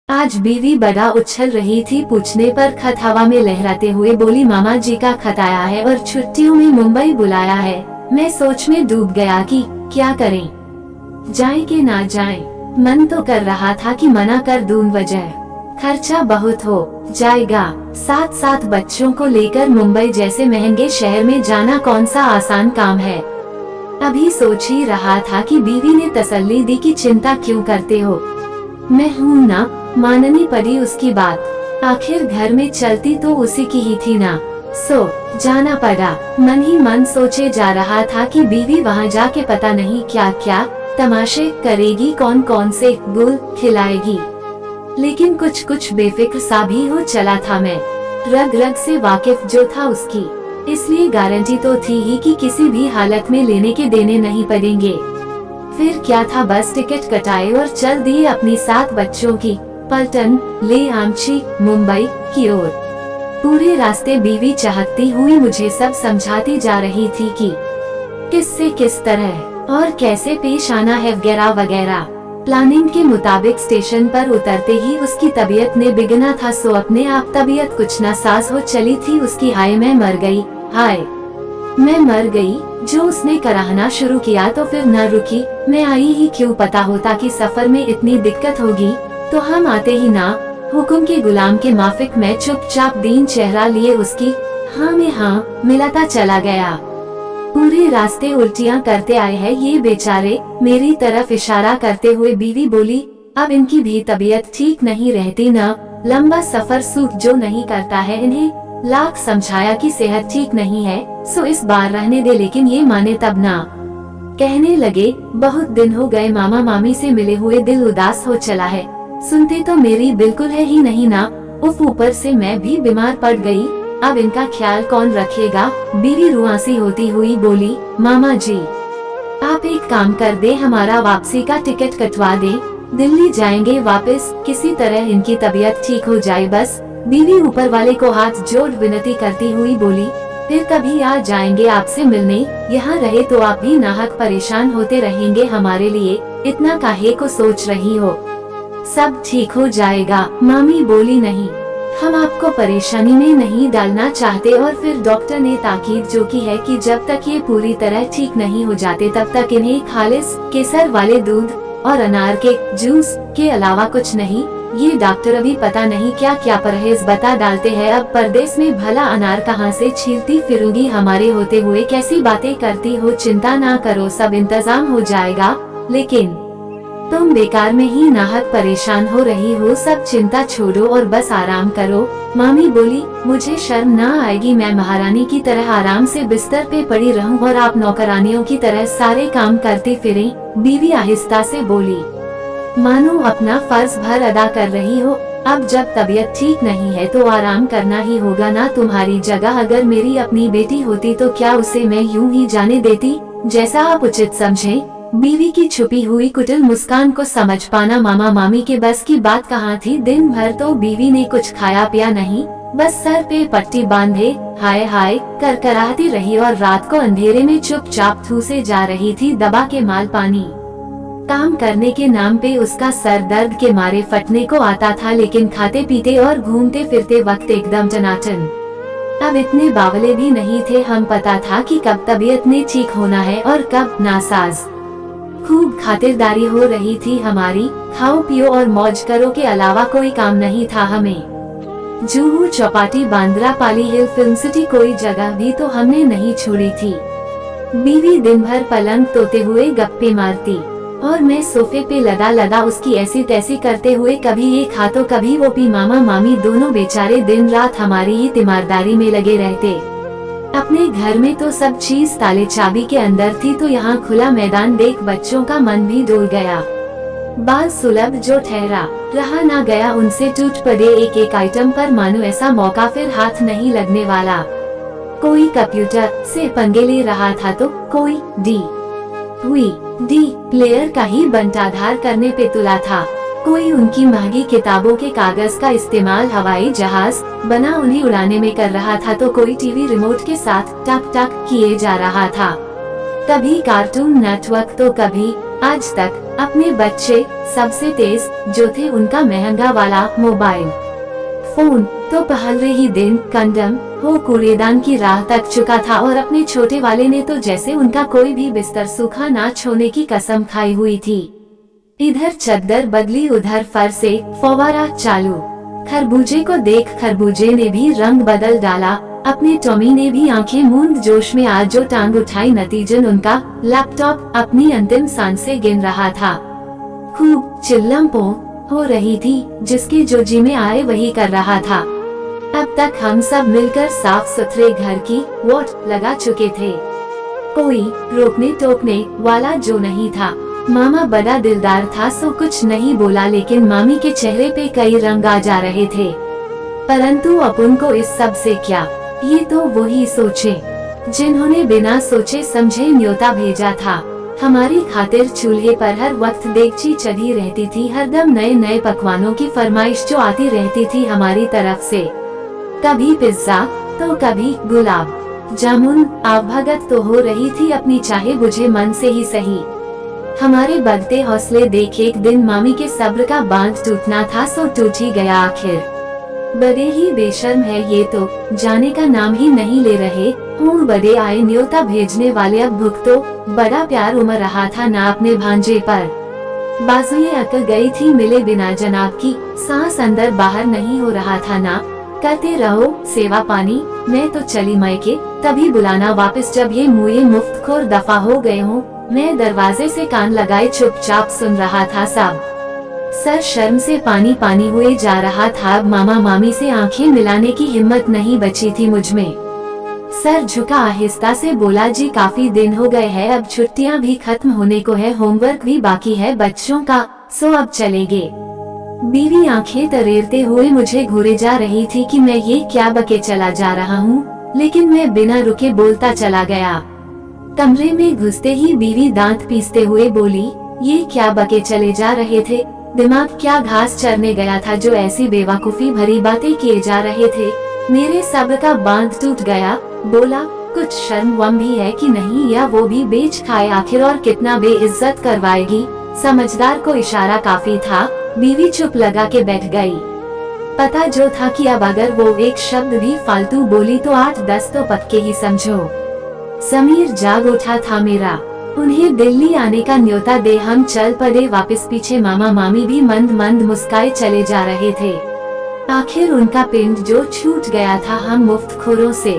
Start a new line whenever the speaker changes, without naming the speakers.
आज बीवी बड़ा उछल रही थी। पूछने पर खत हवा में लहराते हुए बोली, मामा जी का खत आया है और छुट्टियों में मुंबई बुलाया है। मैं सोच में डूब गया कि क्या करें, जाएं कि ना जाएं। मन तो कर रहा था कि मना कर दूं, वजह खर्चा बहुत हो जाएगा। साथ साथ बच्चों को लेकर मुंबई जैसे महंगे शहर में जाना कौन सा आसान काम है। अभी सोच ही रहा था कि बीवी ने तसल्ली दी कि चिंता क्यों करते हो, मैं हूँ ना। माननी पड़ी उसकी बात, आखिर घर में चलती तो उसी की ही थी ना। जाना पड़ा। मन ही मन सोचे जा रहा था कि बीवी वहाँ जाके पता नहीं क्या क्या तमाशे करेगी, कौन कौन से गुल खिलाएगी। लेकिन कुछ कुछ बेफिक्र सा भी हो चला था। मैं रग रग से वाकिफ जो था उसकी, इसलिए गारंटी तो थी ही कि किसी भी हालत में लेने के देने नहीं पड़ेंगे। फिर क्या था, बस टिकट कटाए और चल दिए अपनी 7 बच्चों की पलटन ले आमची मुंबई की ओर। पूरे रास्ते बीवी चहकती हुई मुझे सब समझाती जा रही थी कि किससे किस तरह और कैसे पेश आना है वगैरह वगैरह। प्लानिंग के मुताबिक स्टेशन पर उतरते ही उसकी तबीयत ने बिगना था। अपने आप तबीयत कुछ नासाज हो चली थी उसकी। हाय मैं मर गई, हाय मैं मर गई, जो उसने कराहना शुरू किया तो फिर न रुकी। मैं आई ही क्यों, पता होता कि सफर में इतनी दिक्कत होगी तो हम आते ही ना। हुक्म के गुलाम के माफिक मैं चुपचाप दीन चेहरा लिए उसकी हाँ में हाँ मिलाता चला गया। पूरे रास्ते उल्टियाँ करते आए हैं ये बेचारे, मेरी तरफ इशारा करते हुए बीवी बोली, अब इनकी भी तबीयत ठीक नहीं रहती ना। लंबा सफर सूट जो नहीं करता है। इन्हें लाख समझाया कि सेहत ठीक नहीं है, इस बार रहने दे, लेकिन ये माने तब ना। कहने लगे, बहुत दिन हो गए मामा मामी से मिले हुए, दिल उदास हो चला है। सुनते तो मेरी बिल्कुल है ही नहीं ना। उफ, ऊपर से मैं भी बीमार पड़ गई, अब इनका ख्याल कौन रखेगा। बीवी रुआसी होती हुई बोली, मामा जी आप एक काम कर दे, हमारा वापसी का टिकट कटवा दे, दिल्ली जाएंगे वापस, किसी तरह इनकी तबीयत ठीक हो जाए बस। बीवी ऊपर वाले को हाथ जोड़ विनती करती हुई बोली, फिर कभी आ जाएंगे आपसे मिलने, यहाँ रहे तो आप भी नाहक परेशान होते रहेंगे हमारे लिए, इतना काहे को सोच रही हो, सब ठीक हो जाएगा। मामी बोली, नहीं हम आपको परेशानी में नहीं डालना चाहते। और फिर डॉक्टर ने ताकीद जो की है कि जब तक ये पूरी तरह ठीक नहीं हो जाते तब तक इन्हें खालिस केसर वाले दूध और अनार के जूस के अलावा कुछ नहीं। ये डॉक्टर अभी पता नहीं क्या क्या परहेज बता डालते हैं। अब परदेश में भला अनार कहाँ से छीलती फिरूंगी, हमारे होते हुए कैसी बातें करती हो। चिंता ना करो, सब इंतजाम हो जाएगा, लेकिन तुम बेकार में ही नाहक परेशान हो रही हो। सब चिंता छोड़ो और बस आराम करो। मामी बोली, मुझे शर्म ना आएगी मैं महारानी की तरह आराम से बिस्तर पे पड़ी रहूं और आप नौकरानियों की तरह सारे काम करती फिरें। बीवी आहिस्ता से बोली, मानो अपना फर्ज भर अदा कर रही हो। अब जब तबीयत ठीक नहीं है तो आराम करना ही होगा ना। तुम्हारी जगह अगर मेरी अपनी बेटी होती तो क्या उसे मैं यूं ही जाने देती, जैसा आप उचित समझे। बीवी की छुपी हुई कुटिल मुस्कान को समझ पाना मामा मामी के बस की बात कहाँ थी। दिन भर तो बीवी ने कुछ खाया पिया नहीं, बस सर पे पट्टी बांधे हाय हाय कर कराहती रही और रात को अंधेरे में चुपचाप ठूसे जा रही थी दबा के माल पानी। काम करने के नाम पे उसका सर दर्द के मारे फटने को आता था, लेकिन खाते पीते और घूमते फिरते वक्त एकदम टनाटन। अब इतने बावले भी नहीं थे, हम पता था कि कब तबीयत ने ठीक होना है और कब नासाज। खूब खातिरदारी हो रही थी हमारी, खाओ पियो और मौज करो के अलावा कोई काम नहीं था हमें। जुहू चौपाटी बांद्रा पाली हिल फिल्म सिटी कोई जगह भी तो हमने नहीं छोड़ी थी। बीवी दिन भर पलंग तोते हुए गप्पे मारती और मैं सोफे पे लदा लदा उसकी ऐसी तैसी करते हुए कभी ये खा तो कभी वो पी। मामा मामी दोनों बेचारे दिन रात हमारी ही तीमारदारी में लगे रहते। अपने घर में तो सब चीज ताले चाबी के अंदर थी, तो यहाँ खुला मैदान देख बच्चों का मन भी डोल गया। बाल सुलभ जो ठहरा रहा ना गया, उनसे टूट पड़े एक एक आइटम पर, मानो ऐसा मौका फिर हाथ नहीं लगने वाला। कोई कंप्यूटर से पंगे ले रहा था तो कोई डी प्लेयर का ही बंटाधार करने पे तुला था। कोई उनकी महंगी किताबों के कागज का इस्तेमाल हवाई जहाज बना उन्हें उड़ाने में कर रहा था, तो कोई टीवी रिमोट के साथ टक टक किए जा रहा था। कभी कार्टून नेटवर्क तो कभी आज तक अपने बच्चे सबसे तेज जो थे उनका महंगा वाला मोबाइल फोन तो पहले ही दिन कंडम हो कूड़ेदान की राह तक चुका था और अपने छोटे वाले ने तो जैसे उनका कोई भी बिस्तर सूखा ना छोड़ने की कसम खाई हुई थी। इधर चद्दर बदली उधर फर से फव्वारा चालू। खरबूजे को देख खरबूजे ने भी रंग बदल डाला। अपने टॉमी ने भी आंखें मूंद जोश में आज जो टांग उठाई, नतीजन उनका लैपटॉप अपनी अंतिम सांसें गिन रहा था। खूब चिल्लम हो रही थी, जिसके जो जी में आए वही कर रहा था। अब तक हम सब मिलकर साफ सुथरे घर की वोट लगा चुके थे, कोई रोकने टोकने वाला जो नहीं था। मामा बड़ा दिलदार था सो कुछ नहीं बोला, लेकिन मामी के चेहरे पे कई रंग आ जा रहे थे। परंतु अपन को इस सब से क्या, ये तो वही सोचे जिन्होंने बिना सोचे समझे न्योता भेजा था। हमारी खातिर चूल्हे पर हर वक्त देगची चढ़ी रहती थी, हरदम नए नए पकवानों की फरमाइश जो आती रहती थी हमारी तरफ से। कभी पिज्जा तो कभी गुलाब जामुन। आवभगत तो हो रही थी अपनी चाहे बुझे मन से ही सही। हमारे बढ़ते हौसले देख एक दिन मामी के सब्र का बांध टूटना था सो टूट ही गया आखिर। बड़े ही बेशर्म है ये तो, जाने का नाम ही नहीं ले रहे। बड़े आए न्योता भेजने वाले, अब भुख तो बड़ा प्यार उमड़ रहा था ना अपने भांजे पर। बाजुएं अकड़ गई थी मिले बिना जनाब की, सांस अंदर बाहर नहीं हो रहा था ना। करते रहो सेवा पानी, मैं तो चली मायके, तभी बुलाना वापस जब ये मुए मुफ्तखोर दफा हो गए हों। मैं दरवाजे से कान लगाए चुपचाप सुन रहा था सब। सर शर्म से पानी पानी हुए जा रहा था। अब मामा मामी से आंखें मिलाने की हिम्मत नहीं बची थी मुझमें। सर झुका आहिस्ता से बोला, जी काफी दिन हो गए हैं, अब छुट्टियां भी खत्म होने को है, होमवर्क भी बाकी है बच्चों का, सो अब चलेंगे। बीवी आंखें तरेरते हुए मुझे घूरे जा रही थी कि मैं ये क्या बके चला जा रहा हूँ, लेकिन मैं बिना रुके बोलता चला गया। कमरे में घुसते ही बीवी दांत पीसते हुए बोली, ये क्या बके चले जा रहे थे, दिमाग क्या घास चरने गया था जो ऐसी बेवकूफी भरी बातें किए जा रहे थे। मेरे सब्र का बांध टूट गया। बोला, कुछ शर्म वम भी है कि नहीं, या वो भी बेच खाए आखिर, और कितना बेइज्जत करवाएगी। समझदार को इशारा काफी था। बीवी चुप लगा के बैठ गई। पता जो था कि अब अगर वो एक शब्द भी फालतू बोली तो 8-10 तो पक्के ही समझो। समीर जाग उठा था मेरा। उन्हें दिल्ली आने का न्योता दे हम चल पड़े वापस पीछे। मामा मामी भी मंद मंद मुस्काए चले जा रहे थे। आखिर उनका पिंड जो छूट गया था हम मुफ्तखोरों से।